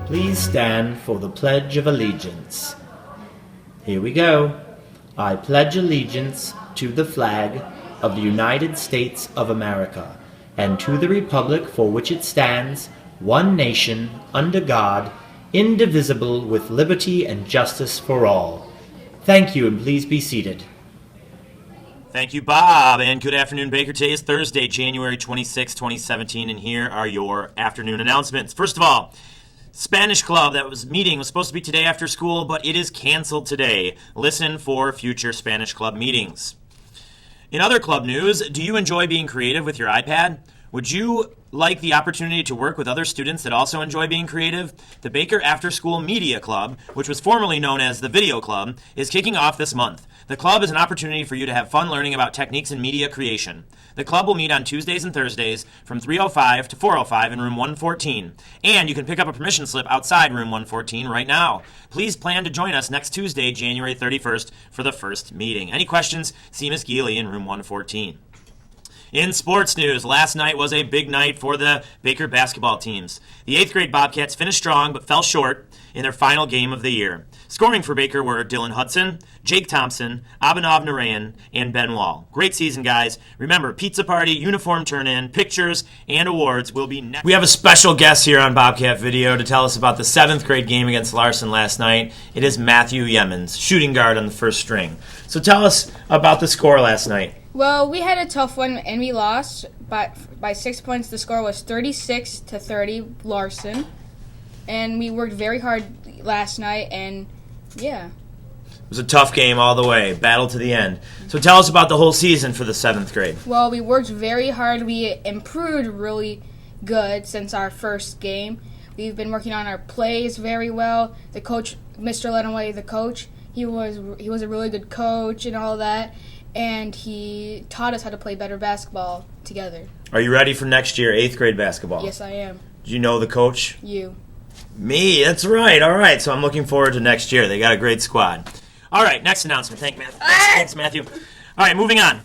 Please stand for the Pledge of Allegiance. Here we go. I pledge allegiance to the flag of the United States of America and to the republic for which it stands, one nation, under God, indivisible, with liberty and justice for all. Thank you, and please be seated. Thank you, Bob, and good afternoon, Baker. Today is Thursday, January 26, 2017, and here are your afternoon announcements. First of all, Spanish Club meeting was supposed to be today after school, but it is canceled today. Listen for future Spanish Club meetings. In other club news, do you enjoy being creative with your iPad? Would you like the opportunity to work with other students that also enjoy being creative? The Baker After School Media Club, which was formerly known as the Video Club, is kicking off this month. The club is an opportunity for you to have fun learning about techniques in media creation. The club will meet on Tuesdays and Thursdays from 3:05 to 4:05 in room 114. And you can pick up a permission slip outside room 114 right now. Please plan to join us next Tuesday, January 31st, for the first meeting. Any questions? See Ms. Geely in room 114. In sports news, last night was a big night for the Baker basketball teams. The 8th grade Bobcats finished strong but fell short in their final game of the year. Scoring for Baker were Dylan Hudson, Jake Thompson, Abhinav Narayan, and Ben Wall. Great season, guys. Remember, pizza party, uniform turn-in, pictures, and awards will be next. We have a special guest here on Bobcat Video to tell us about the 7th grade game against Larson last night. It is Matthew Yemens, shooting guard on the first string. So tell us about the score last night. Well, we had a tough one, and we lost by 6 points. The score was 36-30 Larson, and we worked very hard last night, and yeah. It was a tough game all the way, battle to the end. So tell us about the whole season for the 7th grade. Well, we worked very hard. We improved really good since our first game. We've been working on our plays very well. The coach, Mr. Lenaway, the coach, he was a really good coach and all that. And he taught us how to play better basketball together. Are you ready for next year, 8th grade basketball? Yes, I am. Do you know the coach? You. Me, that's right. All right, so I'm looking forward to next year. They got a great squad. All right, next announcement. Thanks, Matthew. All right, moving on.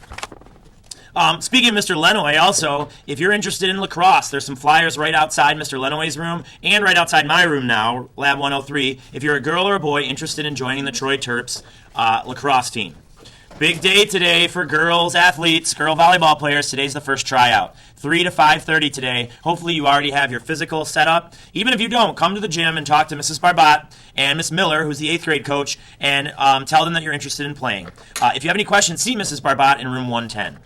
Speaking of Mr. Lenaway, also, if you're interested in lacrosse, there's some flyers right outside Mr. Lenaway's room and right outside my room now, Lab 103, if you're a girl or a boy interested in joining the Troy Terps lacrosse team. Big day today for girls athletes, girl volleyball players. Today's the first tryout. 3 to 5:30 today. Hopefully you already have your physical set up. Even if you don't, come to the gym and talk to Mrs. Barbat and Miss Miller, who's the 8th grade coach, and tell them that you're interested in playing. If you have any questions, see Mrs. Barbat in room 110.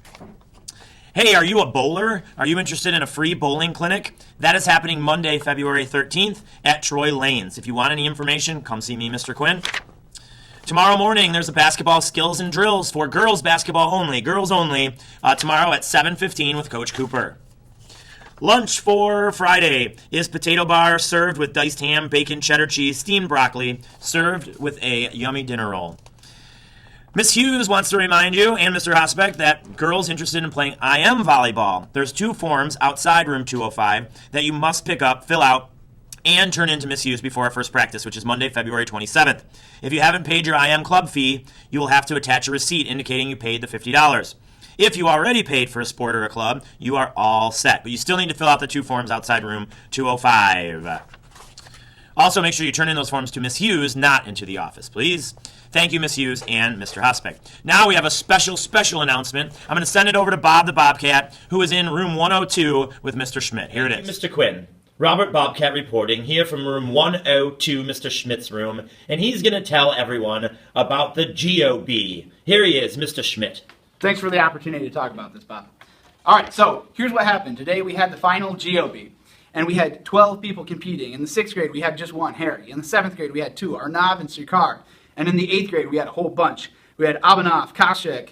Hey, are you a bowler? Are you interested in a free bowling clinic? That is happening Monday, February 13th at Troy Lanes. If you want any information, come see me, Mr. Quinn. Tomorrow morning, there's a basketball skills and drills for girls basketball only, tomorrow at 7:15 with Coach Cooper. Lunch for Friday is potato bar served with diced ham, bacon, cheddar cheese, steamed broccoli, served with a yummy dinner roll. Miss Hughes wants to remind you and Mr. Hosbeck that girls interested in playing IM volleyball, there's 2 forms outside room 205 that you must pick up, fill out, and turn into Miss Hughes before our first practice, which is Monday, February 27th. If you haven't paid your IM club fee, you will have to attach a receipt indicating you paid the $50. If you already paid for a sport or a club, you are all set, but you still need to fill out the 2 forms outside room 205. Also, make sure you turn in those forms to Miss Hughes, not into the office, please. Thank you, Miss Hughes and Mr. Hosbeck. Now we have a special announcement. I'm going to send it over to Bob the Bobcat, who is in room 102 with Mr. Schmidt. Here it is. Mr. Quinn. Robert Bobcat reporting here from room 102, Mr. Schmidt's room, and he's going to tell everyone about the GOB. Here he is, Mr. Schmidt. Thanks for the opportunity to talk about this, Bob. All right, so here's what happened. Today we had the final GOB, and we had 12 people competing. In the 6th grade, we had just one, Harry. In the 7th grade, we had 2, Arnav and Srikar. And in the 8th grade, we had a whole bunch. We had Abhinav, Kashik,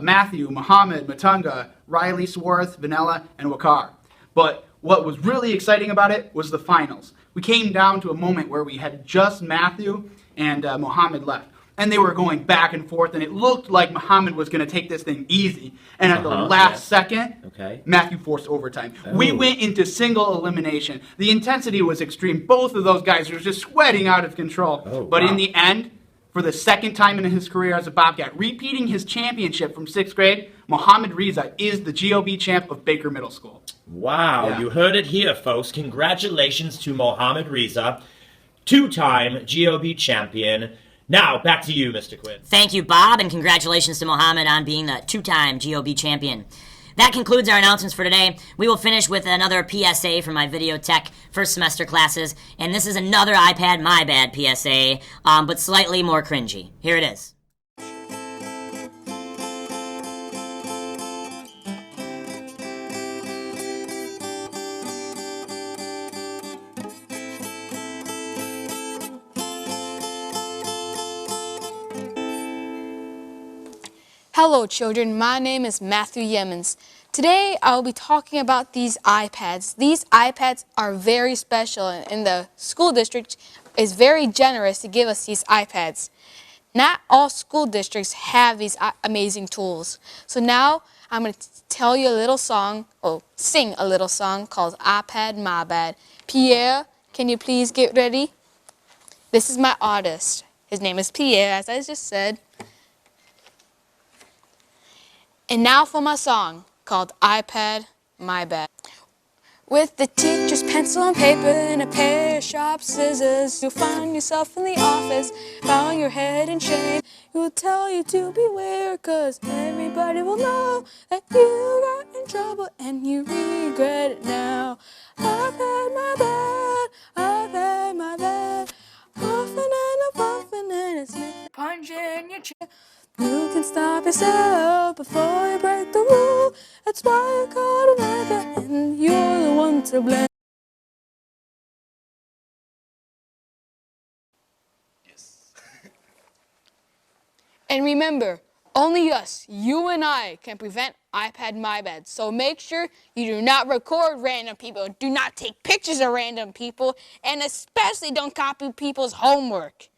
Matthew, Muhammad, Matunga, Riley, Swarth, Vanilla, and Wakar. But what was really exciting about it was the finals. We came down to a moment where we had just Matthew and Muhammad left. And they were going back and forth, and it looked like Muhammad was going to take this thing easy. And at the last second, Matthew forced overtime. Oh. We went into single elimination. The intensity was extreme. Both of those guys were just sweating out of control. Oh, but in the end, for the second time in his career as a Bobcat, repeating his championship from 6th grade, Mohammad Riza is the GOB champ of Baker Middle School. Wow, you heard it here, folks. Congratulations to Mohammad Riza. two-time GOB champion. Now, back to you, Mr. Quinn. Thank you, Bob, and congratulations to Mohammed on being the two-time GOB champion. That concludes our announcements for today. We will finish with another PSA from my video tech first semester classes, and this is another iPad My Bad PSA, but slightly more cringy. Here it is. Hello children, my name is Matthew Yemens. Today I will be talking about these iPads. These iPads are very special and the school district is very generous to give us these iPads. Not all school districts have these amazing tools. So now I'm going to tell you a little song, sing a little song called iPad My Bad. Pierre, can you please get ready? This is my artist. His name is Pierre, as I just said. And now for my song called iPad My Bad. With the teacher's pencil and paper and a pair of sharp scissors, you'll find yourself in the office, bowing your head in shame. You'll tell you to beware, 'cause everybody will know that you got in trouble and you regret it now. I've had my bad, I've had my bad, often and a puffin' and a sniff, punch in your chin. You can stop yourself before you break the rule. That's why you caught an iPad and you're the one to blame. Yes. And remember, only us, you and I, can prevent iPad My Bad. So make sure you do not record random people, do not take pictures of random people, and especially don't copy people's homework.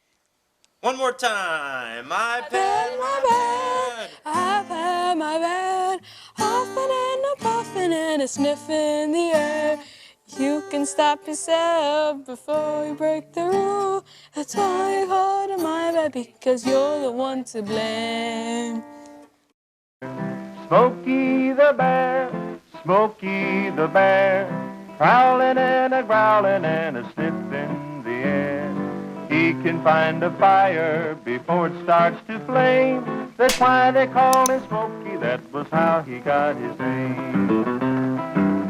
One more time. I've had my bad, I've had my bad, huffing and a puffing and a sniff in the air. You can stop yourself before you break the rule. That's why you called it my bad, because you're the one to blame. Smokey the Bear, prowling and a growling and a sniff in the air. He can find a fire before it starts to flame. That's why they call him Smokey, that was how he got his name.